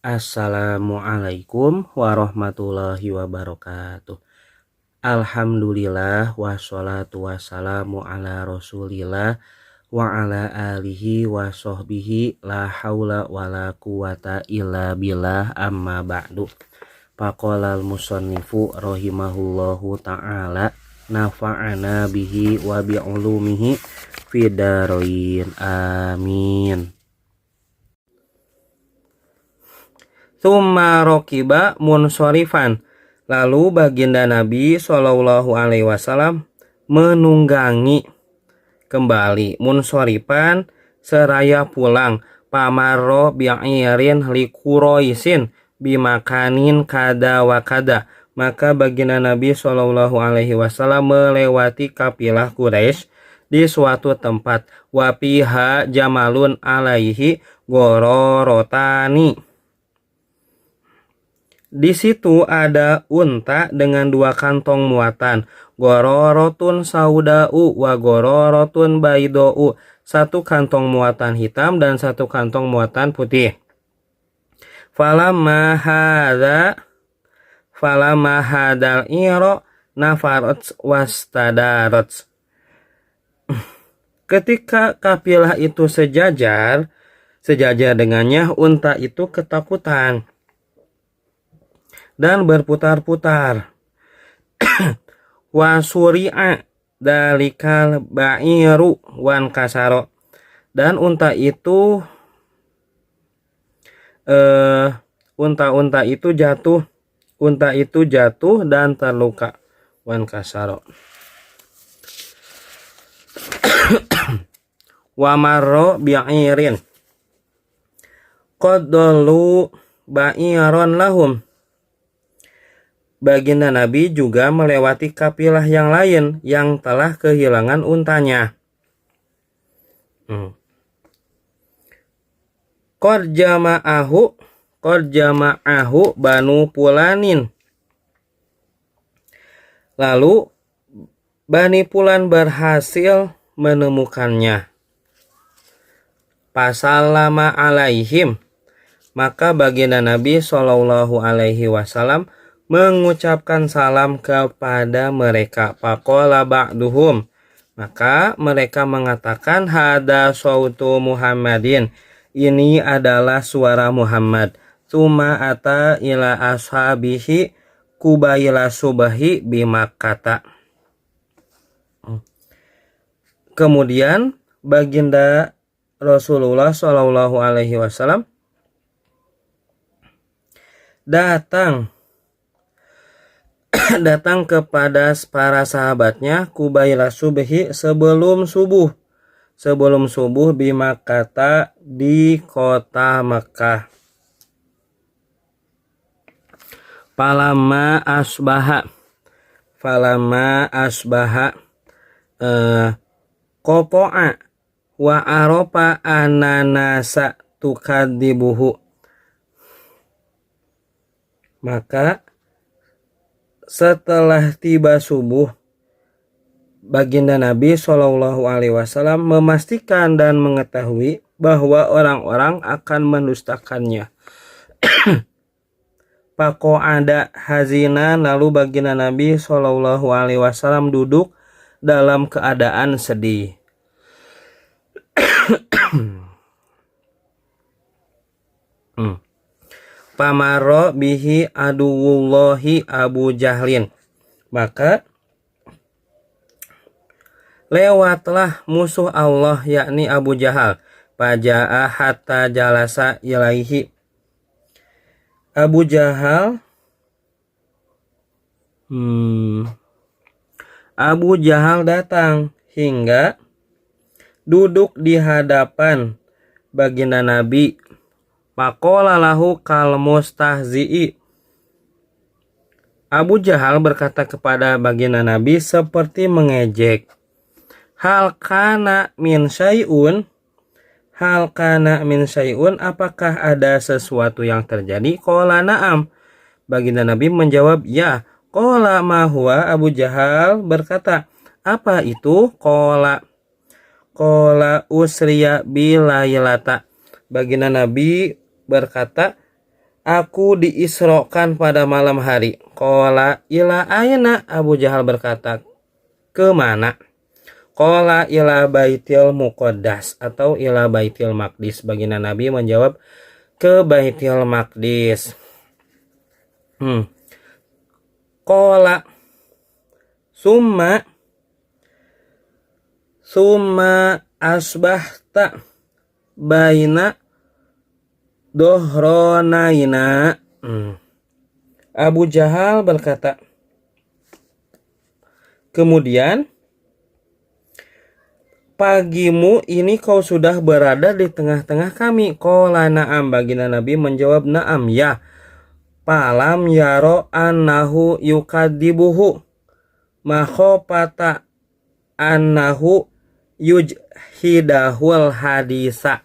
Assalamualaikum warahmatullahi wabarakatuh. Alhamdulillah wassalatu wassalamu ala rasulillah wa ala alihi wa sahbihi la haula wa la quwata illa billah amma ba'du. Faqalal musannifu rahimahullahu ta'ala nafa'ana bihi wa bi'ulumihi fidarain amin. Tsumma rokiba munsorifan, lalu baginda Nabi Shallallahu Alaihi Wasallam menunggangi kembali munsorifan seraya pulang pamarro bi'irin likuroisin bimakanin kada wa kada, maka baginda Nabi Shallallahu Alaihi Wasallam melewati kapilah Quraisy di suatu tempat wapiha jamalun alaihi gororotani. Di situ ada unta dengan dua kantong muatan, gororotun saudau wa gororotun baidou, satu kantong muatan hitam dan satu kantong muatan putih. Falamma hadal iro nafarats wastadarats. Ketika kapilah itu sejajar dengannya, unta itu ketakutan dan berputar-putar. Wasuri'a dalikal ba'iru wan kasaro, dan unta itu jatuh dan terluka. Wan kasaro. Wamarro bi'irin qadallu ba'iron lahum, baginda Nabi juga melewati kapilah yang lain yang telah kehilangan untanya. Qad jama'ahu banu pulanin, lalu Bani Pulan berhasil menemukannya. Pasallama alaihim, maka baginda Nabi Shallallahu Alaihi Wasallam mengucapkan salam kepada mereka. Faqala ba'duhum, maka mereka mengatakan hada sautu Muhammadin, ini adalah suara Muhammad. Tsumma ata ila ashabihi kubaila subahi bimakkata. Kemudian baginda Rasulullah Shallallahu Alaihi Wasallam datang kepada para sahabatnya kubaila subhi, sebelum subuh bimakkata, di kota Makkah. Falamma asbaha qopo'a wa aropa ananasa tukadzibuhu, maka setelah tiba subuh, baginda Nabi Shallallahu Alaihi Wasallam memastikan dan mengetahui bahwa orang-orang akan mendustakannya. Pako'ada hazina, lalu baginda Nabi Shallallahu Alaihi Wasallam duduk dalam keadaan sedih. Pamaro bihi aduwullahi Abu Jahlin, maka lewatlah musuh Allah yakni Abu Jahal. Paja'a hatta jalasa ilaihi, Abu Jahal datang hingga duduk di hadapan baginda Nabi. Faqala lahu kal mustahzi'i, Abu Jahal berkata kepada baginda Nabi seperti mengejek. Hal kana min syai'un, apakah ada sesuatu yang terjadi? Qala na'am, baginda Nabi menjawab ya. Qala ma huwa, Abu Jahal berkata, apa itu? Qala usriya bilailata, baginda Nabi berkata, aku diisrokan pada malam hari. Qala ila aina? Abu Jahal berkata, ke mana? Qala ila baitil muqaddas atau ila baitil maqdis. Baginda Nabi menjawab, ke baitil maqdis. Qala summa asbahta baina dohronaina. Abu Jahal berkata, kemudian pagimu ini kau sudah berada di tengah-tengah kami. Qala na'am. Baginda Nabi menjawab, na'am ya. Falam yaro annahu yukadibuhu makhofata annahu yujhidahul hadisa.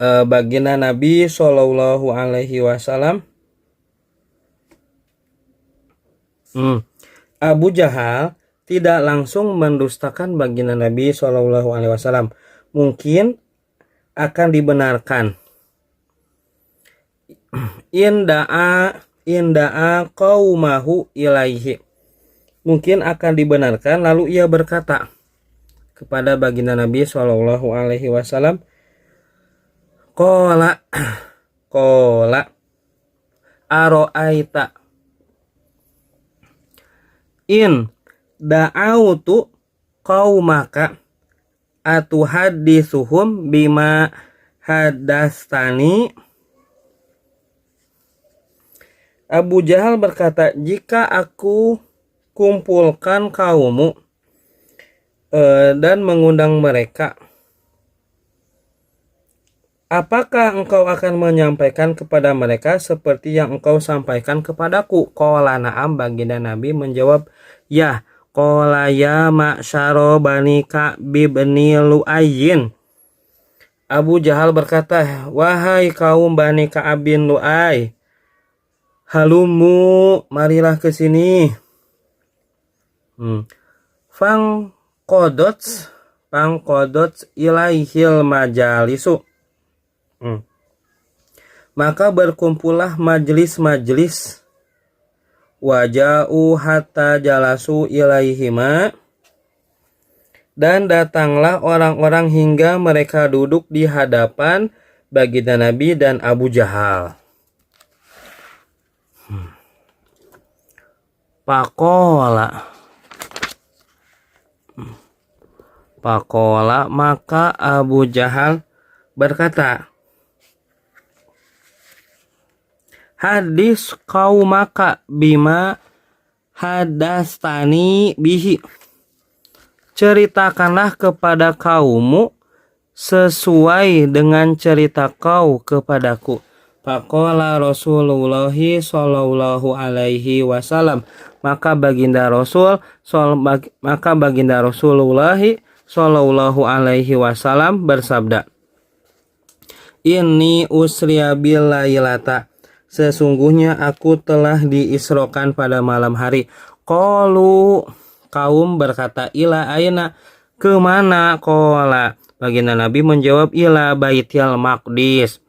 Baginda Nabi Shallallahu Alaihi Wasallam, Abu Jahal tidak langsung mendustakan baginda Nabi Shallallahu Alaihi Wasallam. Mungkin akan dibenarkan. Inda'a qaumahu ilaihi. Mungkin akan dibenarkan, lalu ia berkata kepada baginda Nabi Shallallahu Alaihi Wasallam, Qala aro'aita in da'autu qaumaka atuhadditsuhum bima hadastani. Abu Jahal berkata, jika aku kumpulkan kaummu dan mengundang mereka, apakah engkau akan menyampaikan kepada mereka seperti yang engkau sampaikan kepadaku? Qala na'am. Baginda Nabi menjawab, ya. Qala ya ma'syaro bani Ka'b bin Lu'ayyin. Abu Jahal berkata, wahai kaum Bani Ka'ab bin Lu'ay, halumu, marilah ke sini. Fangqadots ilaihil majalisu. Maka berkumpullah majlis-majlis. Waja'u hatta jalasu ilaihima. Dan datanglah orang-orang hingga mereka duduk di hadapan baginda Nabi dan Abu Jahal. Pakola maka Abu Jahal berkata, hadis qaumaka bima hadastani bihi. Ceritakanlah kepada kaummu sesuai dengan cerita kau kepadaku. Faqala Rasulullah sallallahu alaihi wasallam. Maka baginda Rasulullah sallallahu alaihi wasallam bersabda, Inni usriya bil lailata. Sesungguhnya aku telah diisrokan pada malam hari. Qalu, kaum berkata, ila aina, kemana? Qala, baginda Nabi menjawab, ila baitil maqdis,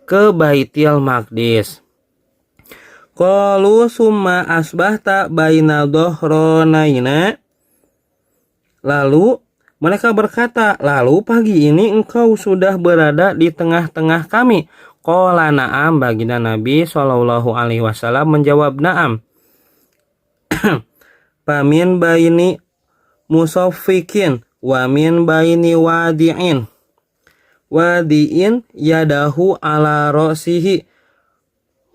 ke baitil maqdis. Qalu summa asbahta baina dohronaina. Lalu mereka berkata, lalu pagi ini engkau sudah berada di tengah-tengah kami. Qala na'am. Baginda Nabi Shallallahu Alaihi Wasallam menjawab, na'am. Pamin baini musaffikin wa min baini wadi'in yadahu ala ra'sihi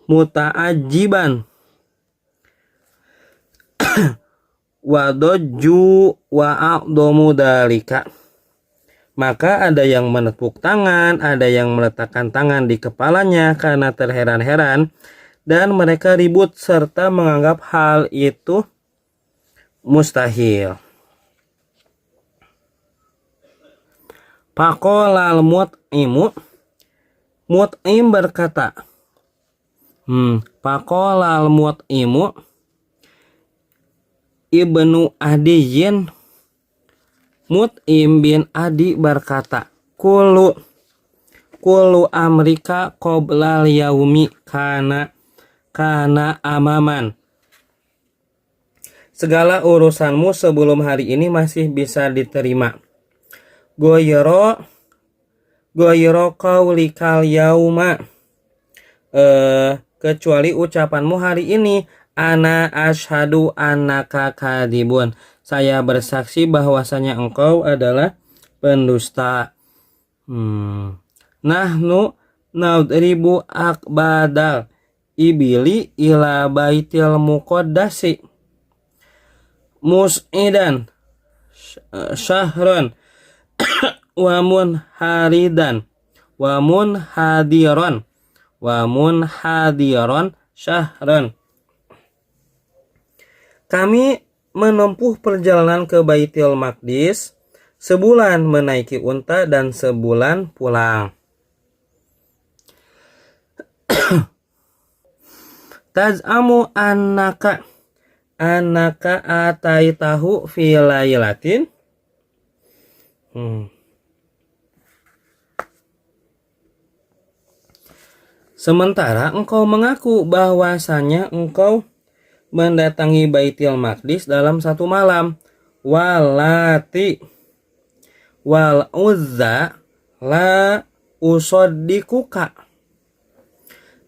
muta'ajiban wa dojju wa a'domu dalika. Maka ada yang menepuk tangan, ada yang meletakkan tangan di kepalanya karena terheran-heran, dan mereka ribut serta menganggap hal itu mustahil. Faqala al-mut'imu, Mut'im berkata, Faqala al-mut'imu ibnu Adiyin Mut'im bin Adi berkata, Kulu amrika qoblal yaumi kana amaman. Segala urusanmu sebelum hari ini masih bisa diterima. Goyro kaulikal yauma. Kecuali ucapanmu hari ini. Ana ashadu annaka kadibun. Saya bersaksi bahwasanya engkau adalah pendusta. Nahnu nadribu akbadal ibili ila baitil muqaddasi mus'idan syahran wa munhadiran syahran. Kami menempuh perjalanan ke Baitul Maqdis sebulan menaiki unta dan sebulan pulang. Taz'amu annaka ataitahu fi lailatin. Sementara engkau mengaku bahwasanya engkau mendatangi Baitul Maqdis dalam satu malam. Walati wal uzza la usaddikuka.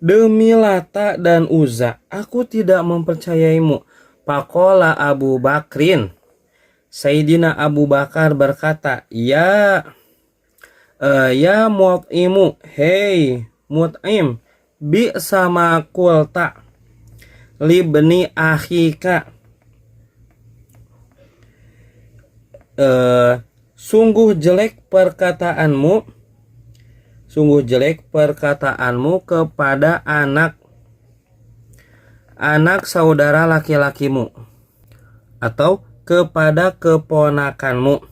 Demi Lata dan Uzza, aku tidak mempercayaimu. Faqala Abu Bakrin. Sayyidina Abu Bakar berkata, Ya Mut'imu, hei Mut'im, bi sama kulta libni akhika. Sungguh jelek perkataanmu kepada anak saudara laki-lakimu atau kepada keponakanmu.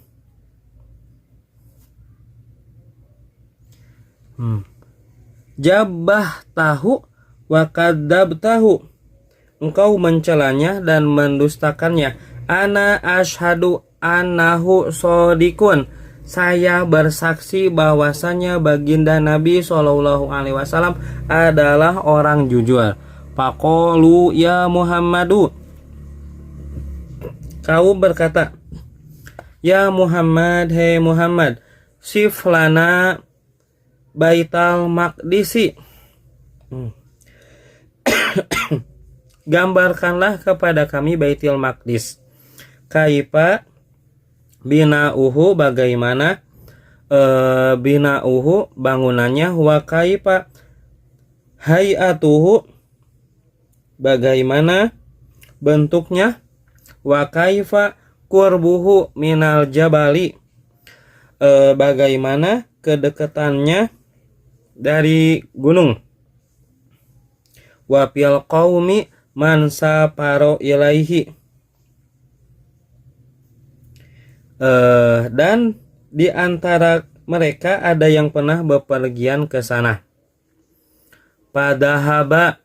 Jabah tahu wa kadzab tahu. Engkau mencelanya dan mendustakannya. Ana ashadu annahu sodikun. Saya bersaksi bahwasanya baginda Nabi SAW adalah orang jujur. Faqalu ya Muhammadu. Kaum berkata, Ya Muhammad, hei Muhammad, siflana Baital Maqdisi. Gambarkanlah kepada kami Baitul Maqdis. Kaifa binauhu, bagaimana binauhu bangunannya, wa kaifa hayatuhu, bagaimana bentuknya, wa kaifa qurbuhu minal jabali, bagaimana kedekatannya dari gunung, wa fil qaumi man saparo ilaihi, dan di antara mereka ada yang pernah bepergian ke sana. Padahaba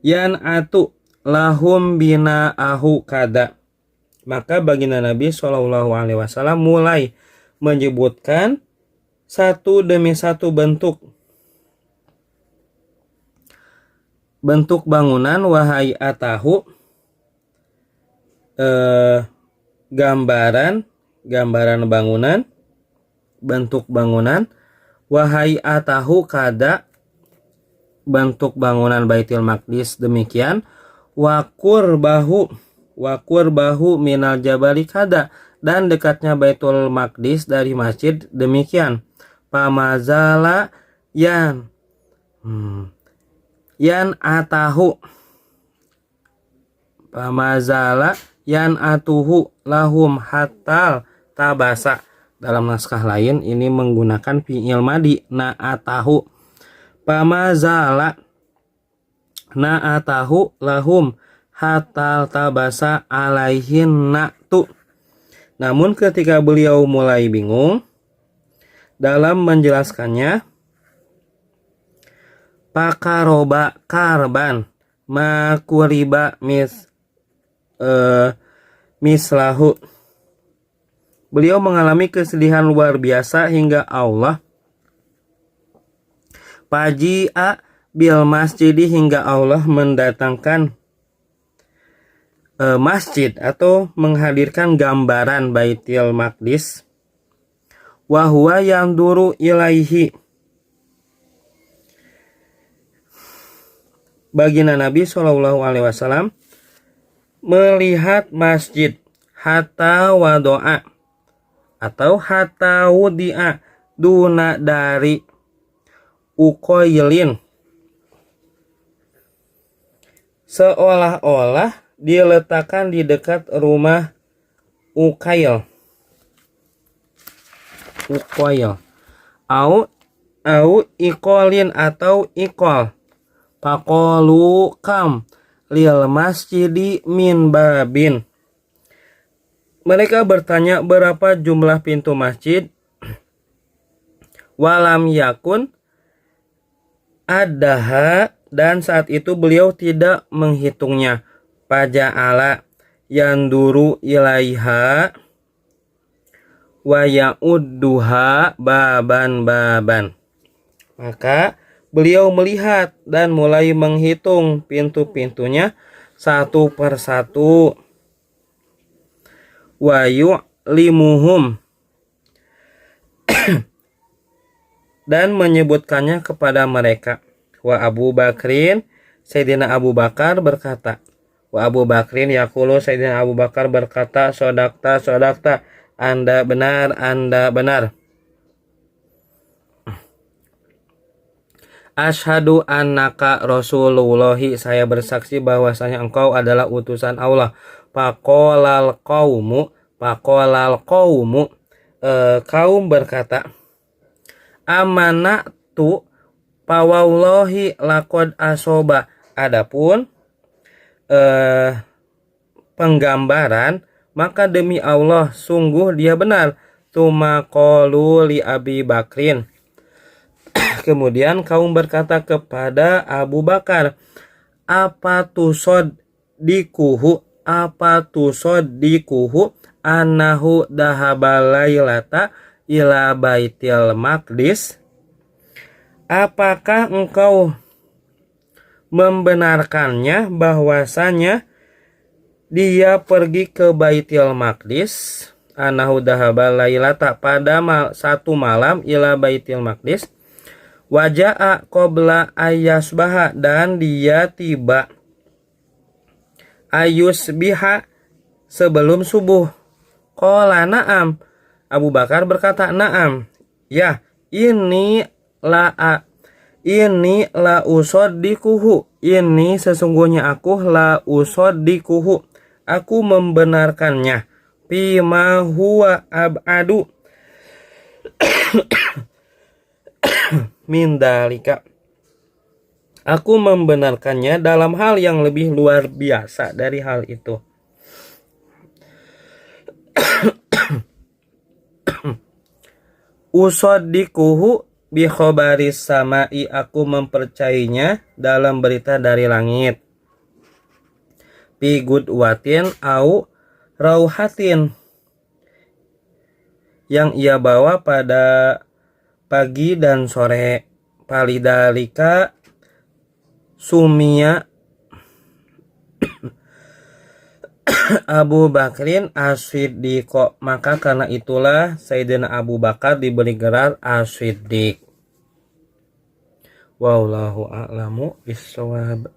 yan atu lahum bina ahu kada. Maka baginda Nabi SAW mulai menyebutkan satu demi satu bentuk bangunan, wahai atahu, gambaran bangunan, bentuk bangunan, wahai atahu kada, bentuk bangunan Baitul Maqdis demikian, wakur bahu minal jabali kada, dan dekatnya Baitul Maqdis dari masjid demikian. Pamazala yan atahu, pamazala yan atuhu lahum hatal tabasa. Dalam naskah lain ini menggunakan fi'il madi, na atahu. Pamazala na atahu lahum hatal tabasa alaihin na'tu. Namun ketika beliau mulai bingung dalam menjelaskannya, pakaroba karban makuriba mislahu. Beliau mengalami kesedihan luar biasa hingga Allah faji'a bil masjidi, hingga Allah mendatangkan masjid atau menghadirkan gambaran Baitul Maqdis. Wa huwa yanduru ilaihi. Baginda Nabi SAW melihat masjid hatta wadoa atau hatta wudi'a duna dari ukoilin, seolah-olah diletakkan di dekat rumah Ukail. Au ikolin atau ikol. Faqalu kam lil masjidi min babin. Mereka bertanya berapa jumlah pintu masjid. Walam yakun adaha, dan saat itu beliau tidak menghitungnya. Faja'ala yanduru ilaiha wa ya'udduha baban. Maka beliau melihat dan mulai menghitung pintu-pintunya satu persatu. Wa yu'limuhum, dan menyebutkannya kepada mereka. Wa Abu Bakrin, Sayyidina Abu Bakar berkata. Wa Abu Bakrin yaqulu, Sayyidina Abu Bakar berkata, sodakta, Anda benar. Asyhadu annaka rasulullahi, saya bersaksi bahwasanya engkau adalah utusan Allah. Faqolal qaumu, kaum berkata, amanatu pawallahi laqad asoba. Adapun penggambaran, maka demi Allah sungguh dia benar. Tuma qalu li Abi Bakrin. Kemudian kaum berkata kepada Abu Bakar, apa tusodikuhu anahu dahabalailata ila Baitil Maqdis. Apakah engkau membenarkannya bahwasanya dia pergi ke Baitil Maqdis, anahu dahabalailata, pada satu malam, ila Baitil Maqdis. Waja'a qabla ayasbaha, dan dia tiba ayusbiha, sebelum subuh. Qala na'am, Abu Bakar berkata, na'am, ya, ini la usoddikuhu, ini sesungguhnya aku la usoddikuhu, aku membenarkannya. Fima huwa ab'adu min dalika, aku membenarkannya dalam hal yang lebih luar biasa dari hal itu. Usoddikuhu bi khobaris samai, aku mempercayainya dalam berita dari langit. Bi gudwatin au rauhatin, yang ia bawa pada pagi dan sore. Palidalika sumia Abu Bakrin as-Siddiq, maka karena itulah Sayyidina Abu Bakar diberi gelar as-Siddiq. Wallahu a'lamu bissawab.